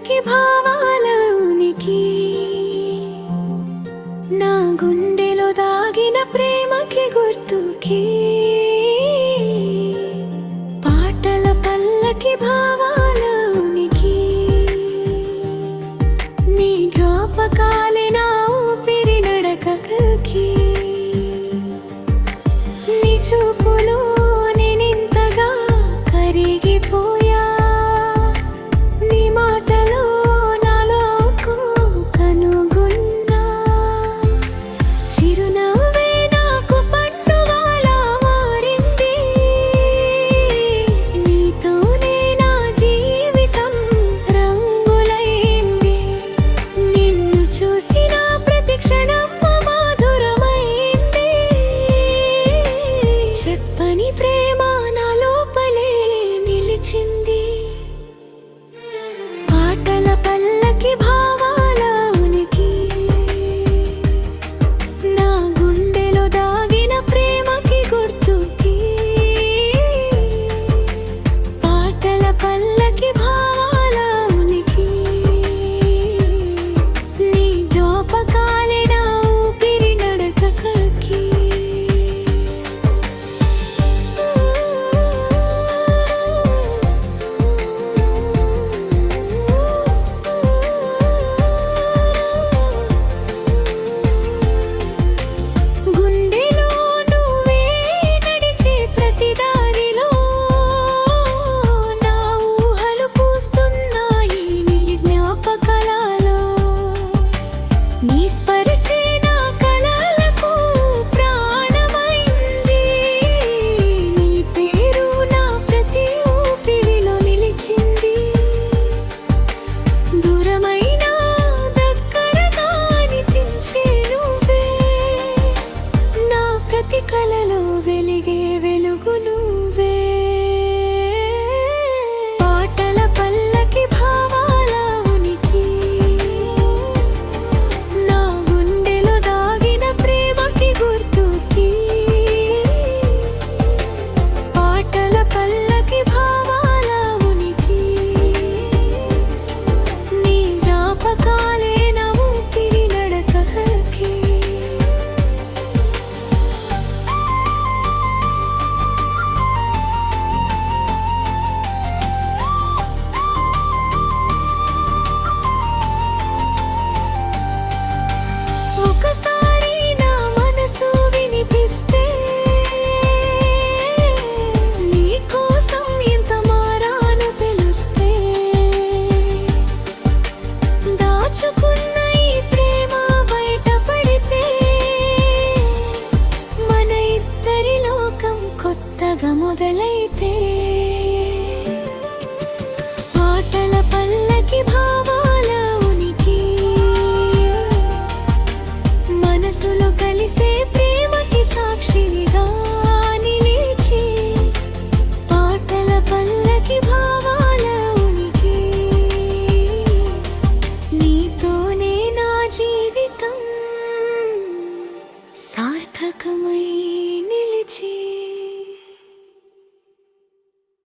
పల్లకి భావాల ఉనికి, నా గుండెలో దాగిన ప్రేమకి గుర్తుకి. పాటల పల్లకి భావాల ఉనికి, నీ జ్ఞాపకాలే నా ఊపిరి నడకకి. నీ చూపులో నేనింతగా కరిగిపోయా, నీ మాటలో నాలో కనుగొన్నా. చిరునవ్వే నాకు పండుగలా మారింది, నీతోనే నా జీవితం రంగులైంది. నిన్ను చూసిన ప్రతి క్షణం మాధురమైంది, చెప్పని ప్రేమ నా లోపలే నిలిచింది. పాటల పల్లకి భావాల ఉనికి, నా గుండెలో దాగిన ప్రేమకి గుర్తుకి. పాటల పల్లకి భావాల ఉనికి, నీ జ్ఞాపకాలే నా ఊపిరి నడకకి. గుండెలో నువ్వే నడిచే ప్రతి దారిలో, నా ఊహలు పూస్తున్నాయి నీ జ్ఞాపకాలలో. నీ స్పర్శే నా కలలకు ప్రాణమైంది, నీ పేరు నా ప్రతి ఊపిరిలో నిలిచింది. దూరమైన దగ్గరగా అనిపించే నువ్వే, నా ప్రతి కలలో వెలిగే వెలుగు నువ్వే. పాటల పల్లకి భావాల ఉనికి, నా గుండెలో దాగిన ప్రేమకి గుర్తుకి. పాటల పల్లకి భావాల ఉనికి, నీ జ్ఞాపకాలే నా ఊపిరి నడకకి. ఒకసారి నా మనసు వినిపిస్తే, నీ కోసం ఎంత మారాను తెలుస్తే. దాచుకున్న ఈ ప్రేమ బయటపడితే, మన ఇద్దరి లోకం కొత్తగా మొదలైతే. పాటల పల్లకి భావాల ఉనికి, మనసులో కలిసే ప్రేమకి సాక్షిగా నిలిచి. పాటల పల్లకి భావాల ఉనికి, నీతోనే నా జీవితం సార్థకమై.